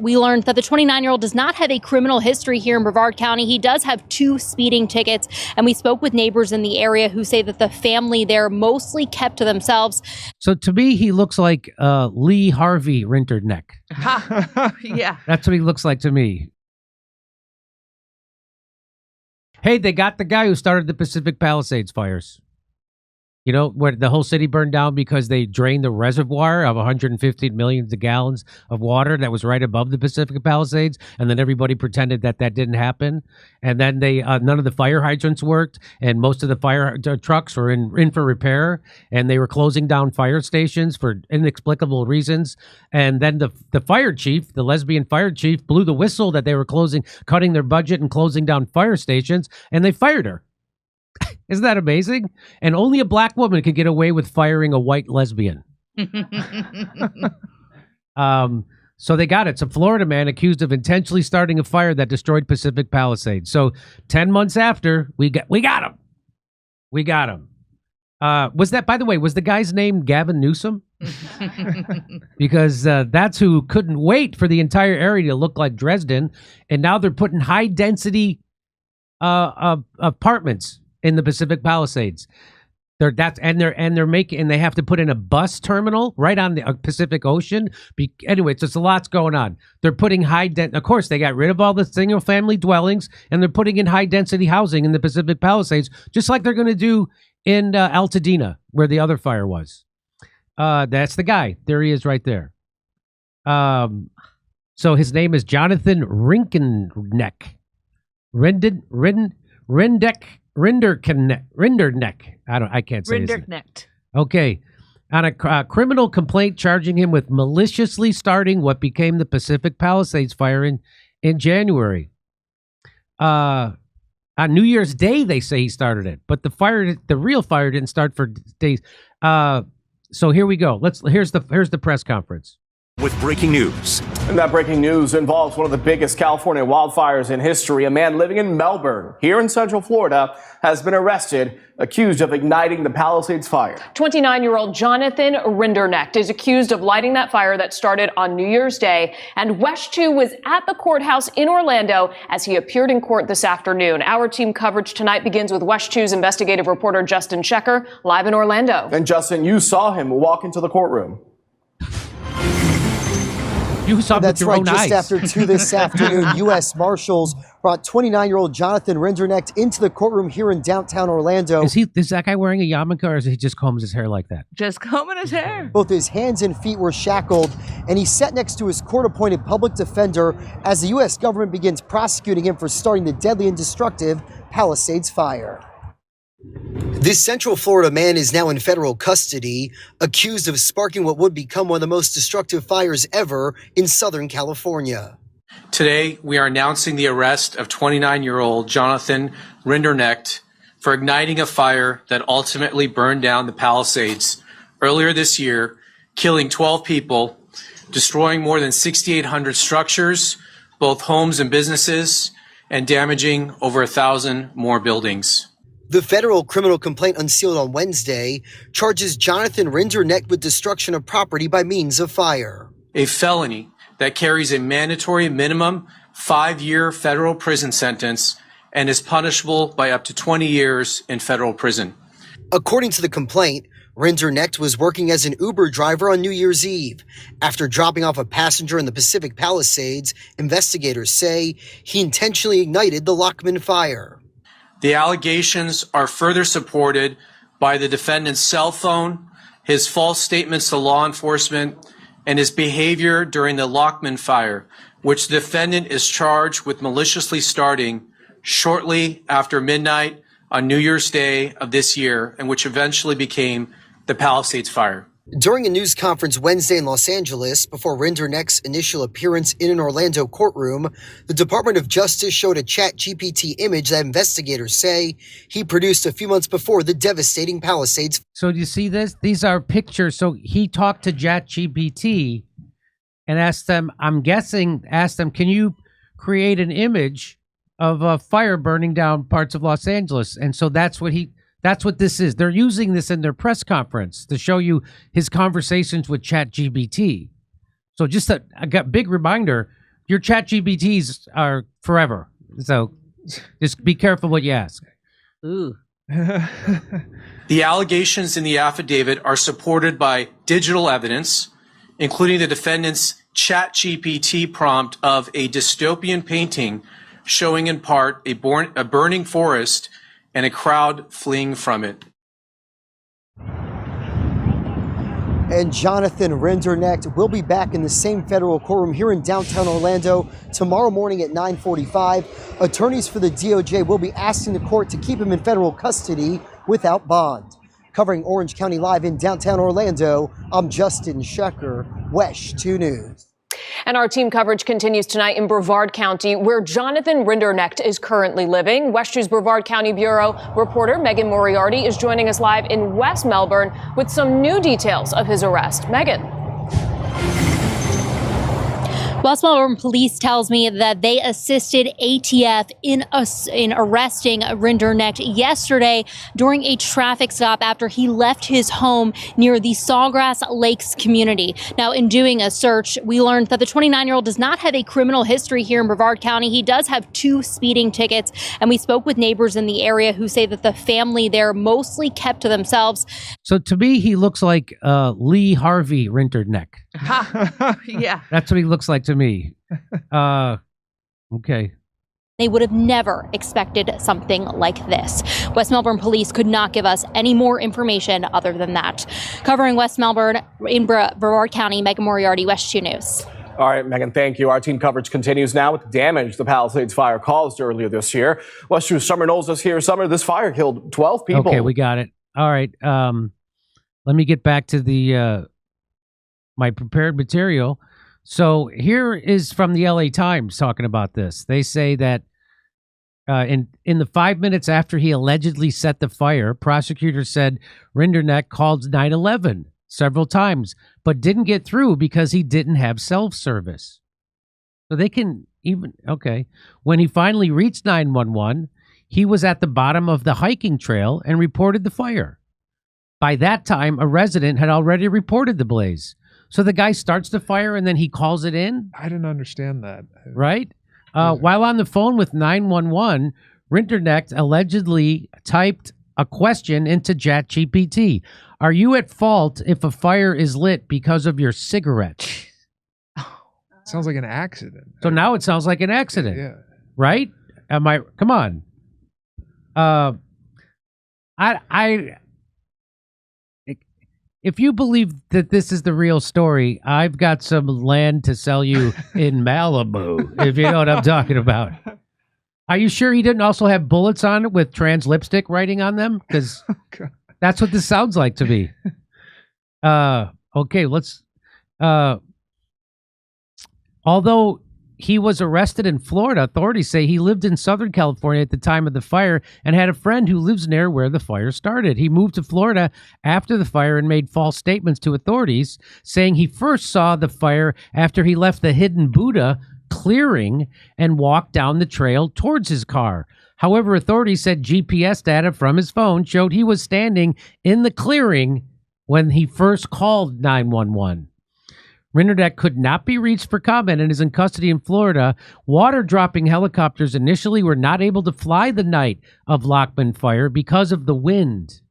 We learned that the 29-year-old does not have a criminal history here in Brevard County. He does have 2 speeding tickets, and we spoke with neighbors in the area who say that the family there mostly kept to themselves. So to me, he looks like Lee Harvey Rinderknecht. Yeah. That's what he looks like to me. Hey, they got the guy who started the Pacific Palisades fires. You know, where the whole city burned down because they drained the reservoir of 115 million gallons of water that was right above the Pacific Palisades, and then everybody pretended that that didn't happen. And then they none of the fire hydrants worked, and most of the fire trucks were in for repair, and they were closing down fire stations for inexplicable reasons. And then the fire chief, the lesbian fire chief, blew the whistle that they were cutting their budget and closing down fire stations, and they fired her. Isn't that amazing? And only a black woman could get away with firing a white lesbian. So they got it. It's a Florida man accused of intentionally starting a fire that destroyed Pacific Palisades. So 10 months after, we got him. We got him. Was that, by the way, was the guy's name Gavin Newsom? Because that's who couldn't wait for the entire area to look like Dresden, and now they're putting high density apartments in the Pacific Palisades. They have to put in a bus terminal right on the Pacific Ocean. Anyway, it's just a lot's going on. They're putting of course, they got rid of all the single family dwellings, and they're putting in high density housing in the Pacific Palisades, just like they're going to do in Altadena, where the other fire was. That's the guy. There he is right there. So his name is Jonathan Rinderknecht. Rinderknecht. I can't say his name. Rinderknecht. Okay. On a criminal complaint charging him with maliciously starting what became the Pacific Palisades fire in January. On New Year's Day, they say he started it, but the real fire didn't start for days. So here we go. Here's the press conference. With breaking news. And that breaking news involves one of the biggest California wildfires in history. A man living in Melbourne, here in Central Florida, has been arrested, accused of igniting the Palisades fire. 29-year-old Jonathan Rinderknecht is accused of lighting that fire that started on New Year's Day. And Wesh 2 was at the courthouse in Orlando as he appeared in court this afternoon. Our team coverage tonight begins with Wesh 2's investigative reporter Justin Shecker, live in Orlando. And Justin, you saw him walk into the courtroom. You saw That's with your right. own Just eyes. after 2 this afternoon, U.S. Marshals brought 29-year-old Jonathan Rinderknecht into the courtroom here in downtown Orlando. Is that guy wearing a yarmulke, or is he just combs his hair like that? Just combing his hair. Both his hands and feet were shackled, and he sat next to his court-appointed public defender as the U.S. government begins prosecuting him for starting the deadly and destructive Palisades fire. This Central Florida man is now in federal custody, accused of sparking what would become one of the most destructive fires ever in Southern California. Today, we are announcing the arrest of 29-year-old Jonathan Rinderknecht for igniting a fire that ultimately burned down the Palisades earlier this year, killing 12 people, destroying more than 6,800 structures, both homes and businesses, and damaging over 1,000 more buildings. The federal criminal complaint unsealed on Wednesday charges Jonathan Rinderknecht with destruction of property by means of fire. A felony that carries a mandatory minimum 5-year federal prison sentence and is punishable by up to 20 years in federal prison. According to the complaint, Rinderknecht was working as an Uber driver on New Year's Eve. After dropping off a passenger in the Pacific Palisades, investigators say he intentionally ignited the Lockman fire. The allegations are further supported by the defendant's cell phone, his false statements to law enforcement, and his behavior during the Lockman fire, which the defendant is charged with maliciously starting shortly after midnight on New Year's Day of this year, and which eventually became the Palisades fire. During a news conference Wednesday in Los Angeles, before Rinderknecht's initial appearance in an Orlando courtroom, the Department of Justice showed a ChatGPT image that investigators say he produced a few months before the devastating Palisades. So do you see this? These are pictures. So he talked to ChatGPT and asked them, can you create an image of a fire burning down parts of Los Angeles? And so that's what this is. They're using this in their press conference to show you his conversations with ChatGPT. So just a big reminder, your ChatGPTs are forever. So just be careful what you ask. Ooh. The allegations in the affidavit are supported by digital evidence, including the defendant's ChatGPT prompt of a dystopian painting showing in part a burning forest and a crowd fleeing from it. And Jonathan Rinderknecht will be back in the same federal courtroom here in downtown Orlando tomorrow morning at 9:45. Attorneys for the DOJ will be asking the court to keep him in federal custody without bond. Covering Orange County Live in downtown Orlando, I'm Justin Shecker, WESH 2 News. And our team coverage continues tonight in Brevard County, where Jonathan Rinderknecht is currently living. WESH 2's Brevard County Bureau reporter Megan Moriarty is joining us live in West Melbourne with some new details of his arrest. Megan. West Melbourne Police tells me that they assisted ATF in arresting Rinderknecht yesterday during a traffic stop after he left his home near the Sawgrass Lakes community. Now, in doing a search, we learned that the 29-year-old does not have a criminal history here in Brevard County. He does have 2 speeding tickets, and we spoke with neighbors in the area who say that the family there mostly kept to themselves. So to me, he looks like Lee Harvey Rinderknecht. Yeah. That's what he looks like to me. Okay. They would have never expected something like this. West Melbourne Police could not give us any more information other than that. Covering West Melbourne in Brevard County, Megan Moriarty, WESH 2 News. All right, Megan, thank you. Our team coverage continues now with the damage the Palisades fire caused earlier this year. WESH 2's Summer Knowles is here. Summer, this fire killed 12 people. Okay, we got it. All right. Let me get back to the my prepared material. So here is from the LA Times talking about this. They say that in the 5 minutes after he allegedly set the fire, prosecutors said Rinderknecht called 911 several times, but didn't get through because he didn't have self-service. So they can even, okay. When he finally reached 911, he was at the bottom of the hiking trail and reported the fire. By that time, a resident had already reported the blaze. So the guy starts the fire and then he calls it in? I didn't understand that. Right? While on the phone with 911, Rinderknecht allegedly typed a question into ChatGPT. Are you at fault if a fire is lit because of your cigarette? Sounds like an accident. So now it sounds like an accident. Yeah. Right? Come on. If you believe that this is the real story, I've got some land to sell you in Malibu, if you know what I'm talking about. Are you sure he didn't also have bullets on it with trans lipstick writing on them? Because that's what this sounds like to me. Okay, let's... although he was arrested in Florida, authorities say he lived in Southern California at the time of the fire and had a friend who lives near where the fire started. He moved to Florida after the fire and made false statements to authorities, saying he first saw the fire after he left the hidden Buddha clearing and walked down the trail towards his car. However, authorities said GPS data from his phone showed he was standing in the clearing when he first called 911. Rinderknecht could not be reached for comment and is in custody in Florida. Water-dropping helicopters initially were not able to fly the night of Lockman fire because of the wind,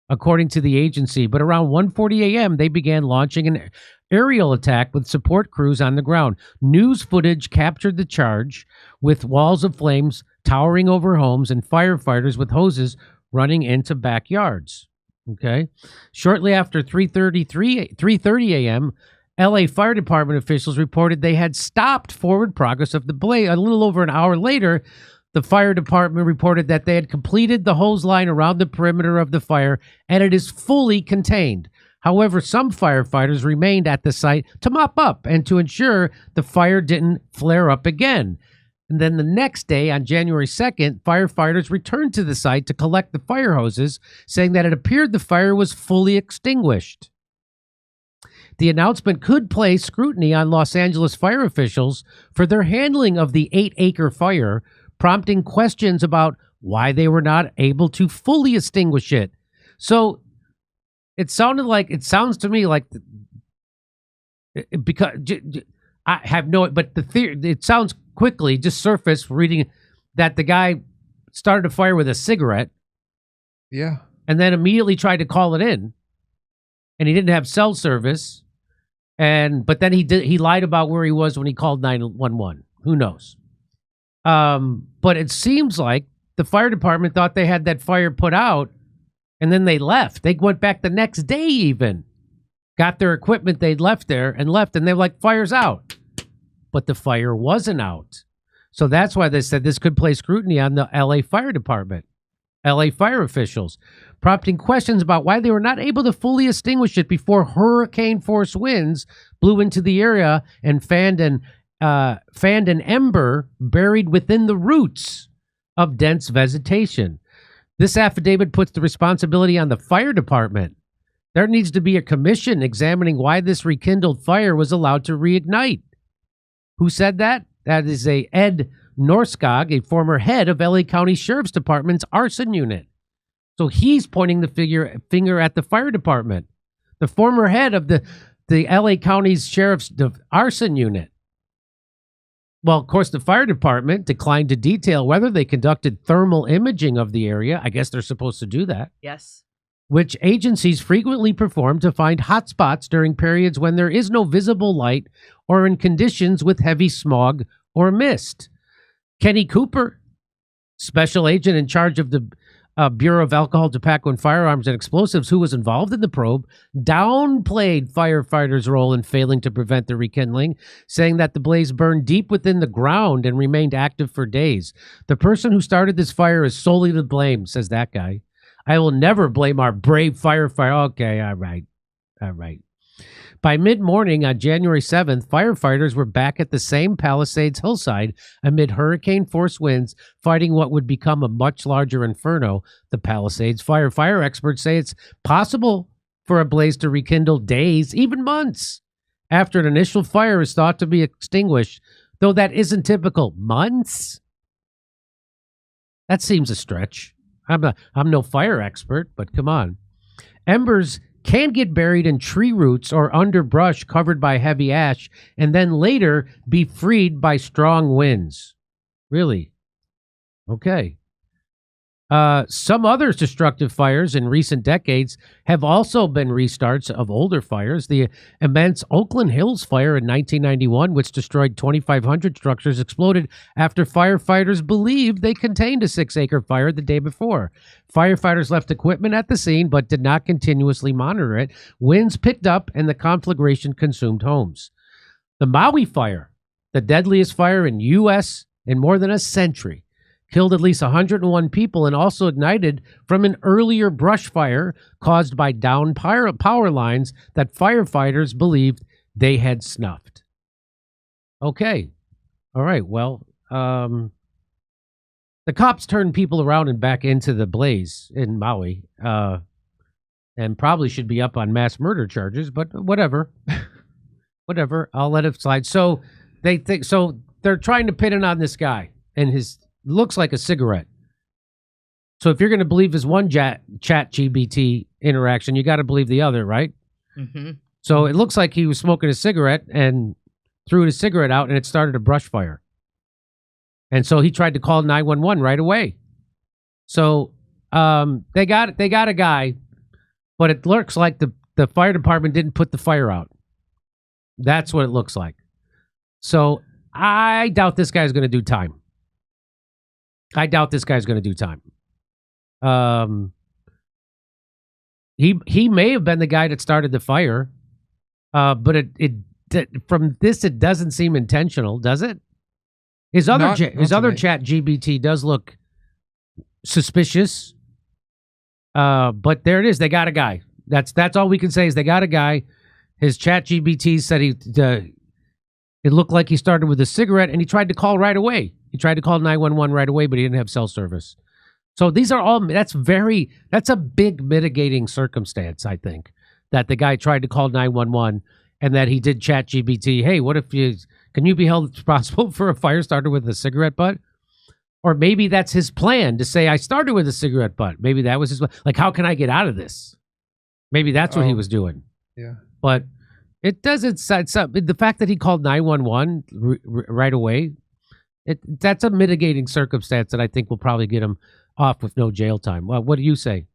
according to the agency. But around 1:40 a.m., they began launching an aerial attack with support crews on the ground. News footage captured the charge with walls of flames towering over homes and firefighters with hoses running into backyards. Okay. Shortly after 3:30 a.m., LA Fire Department officials reported they had stopped forward progress of the blaze. A little over an hour later, the fire department reported that they had completed the hose line around the perimeter of the fire and it is fully contained. However, some firefighters remained at the site to mop up and to ensure the fire didn't flare up again. And then the next day, on January 2nd, firefighters returned to the site to collect the fire hoses, saying that it appeared the fire was fully extinguished. The announcement could place scrutiny on Los Angeles fire officials for their handling of the 8-acre fire, prompting questions about why they were not able to fully extinguish it. So it sounds to me like because I have no, but the theory, it sounds quickly, just surface reading that the guy started a fire with a cigarette Yeah. and then immediately tried to call it in, and he didn't have cell service. But then he lied about where he was when he called 911. Who knows? But it seems like the fire department thought they had that fire put out, and then they left. They went back the next day, even got their equipment they'd left there and left, and they're like, fire's out. But the fire wasn't out. So that's why they said this could place scrutiny on the LA Fire Department, LA fire officials, prompting questions about why they were not able to fully extinguish it before hurricane force winds blew into the area and fanned an ember buried within the roots of dense vegetation. This affidavit puts the responsibility on the fire department. There needs to be a commission examining why this rekindled fire was allowed to reignite. Who said that? That is Ed Norskog, a former head of LA County Sheriff's Department's arson unit. So he's pointing the finger at the fire department, the former head of the LA County's Sheriff's arson unit. Well, of course, the fire department declined to detail whether they conducted thermal imaging of the area. I guess they're supposed to do that. Yes. Which agencies frequently perform to find hotspots during periods when there is no visible light or in conditions with heavy smog or mist. Kenny Cooper, special agent in charge of the Bureau of Alcohol, Tobacco, and Firearms and Explosives, who was involved in the probe, downplayed firefighters' role in failing to prevent the rekindling, saying that the blaze burned deep within the ground and remained active for days. The person who started this fire is solely to blame, says that guy. I will never blame our brave firefighter. Okay, all right. By mid-morning on January 7th, firefighters were back at the same Palisades hillside amid hurricane-force winds, fighting what would become a much larger inferno, the Palisades fire. Fire experts say it's possible for a blaze to rekindle days, even months, after an initial fire is thought to be extinguished, though that isn't typical. Months? That seems a stretch. I'm no fire expert, but come on. Embers can get buried in tree roots or underbrush covered by heavy ash and then later be freed by strong winds. Really? Okay. Some other destructive fires in recent decades have also been restarts of older fires. The immense Oakland Hills fire in 1991, which destroyed 2,500 structures, exploded after firefighters believed they contained a 6-acre fire the day before. Firefighters left equipment at the scene but did not continuously monitor it. Winds picked up and the conflagration consumed homes. The Maui fire, the deadliest fire in U.S. in more than a century, killed at least 101 people and also ignited from an earlier brush fire caused by down power lines that firefighters believed they had snuffed. Okay. All right. Well, the cops turned people around and back into the blaze in Maui and probably should be up on mass murder charges, but whatever. Whatever. I'll let it slide. So they're trying to pin it on this guy and his looks like a cigarette. So if you're going to believe his one ChatGPT interaction, you got to believe the other, right? Mm-hmm. So it looks like he was smoking a cigarette and threw his cigarette out, and it started a brush fire. And so he tried to call 911 right away. So they got a guy, but it looks like the fire department didn't put the fire out. That's what it looks like. So I doubt this guy's going to do time. I doubt this guy's going to do time. He may have been the guy that started the fire, but from this it doesn't seem intentional, does it? His other ChatGPT does look suspicious, but there it is. They got a guy. That's all we can say is they got a guy. His ChatGPT said it looked like he started with a cigarette and he tried to call right away. He tried to call 911 right away, but he didn't have cell service. So these are all, that's a big mitigating circumstance, I think, that the guy tried to call 911 and that he did ChatGPT. Hey, can you be held responsible for a fire started with a cigarette butt? Or maybe that's his plan to say, I started with a cigarette butt. Maybe that was his, like, how can I get out of this? Maybe that's what he was doing. Yeah. But It doesn't. The fact that he called 911 right away, that's a mitigating circumstance that I think will probably get him off with no jail time. Well, what do you say?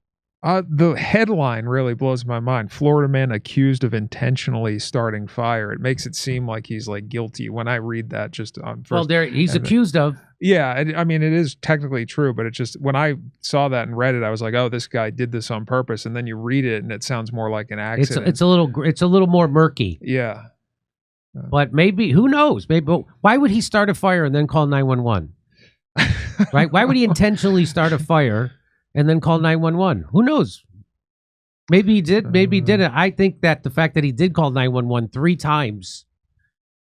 The headline really blows my mind. Florida man accused of intentionally starting fire. It makes it seem like he's like guilty when I read that just on first. Well, he's accused of. Yeah, I mean, it is technically true, but it just, when I saw that and read it, I was like, oh, this guy did this on purpose. And then you read it and it sounds more like an accident. It's a little more murky. Yeah. But maybe, who knows? Maybe, why would he start a fire and then call 911? Right? Why would he intentionally start a fire and then call 911? Who knows? Maybe he did, maybe he didn't. I think that the fact that he did call 911 3 times,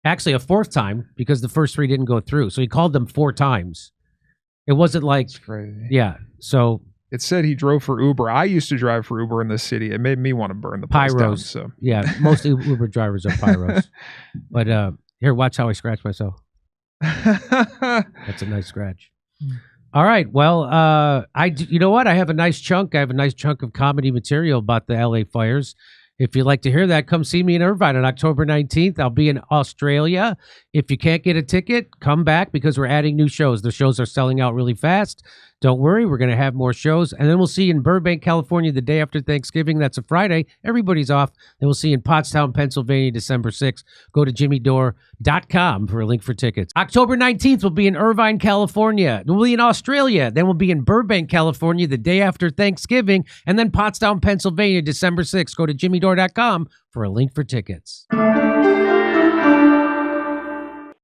actually a 4th time, because the first 3 didn't go through. So he called them 4 times. It wasn't like, That's crazy. Yeah. So it said he drove for Uber. I used to drive for Uber in this city. It made me want to burn the place pyros. down. So yeah, most Uber drivers are pyros. But here, watch how I scratch myself. That's a nice scratch. All right. Well, you know what? I have a nice chunk. I have a nice chunk of comedy material about the LA fires. If you'd like to hear that, come see me in Irvine on October 19th. I'll be in Australia. If you can't get a ticket, come back because we're adding new shows. The shows are selling out really fast. Don't worry, we're going to have more shows. And then we'll see you in Burbank, California, the day after Thanksgiving. That's a Friday. Everybody's off. Then we'll see you in Pottstown, Pennsylvania, December 6th. Go to jimmydore.com for a link for tickets. October 19th, we'll be in Irvine, California. We'll be in Australia. Then we'll be in Burbank, California, the day after Thanksgiving. And then Pottstown, Pennsylvania, December 6th. Go to jimmydore.com for a link for tickets.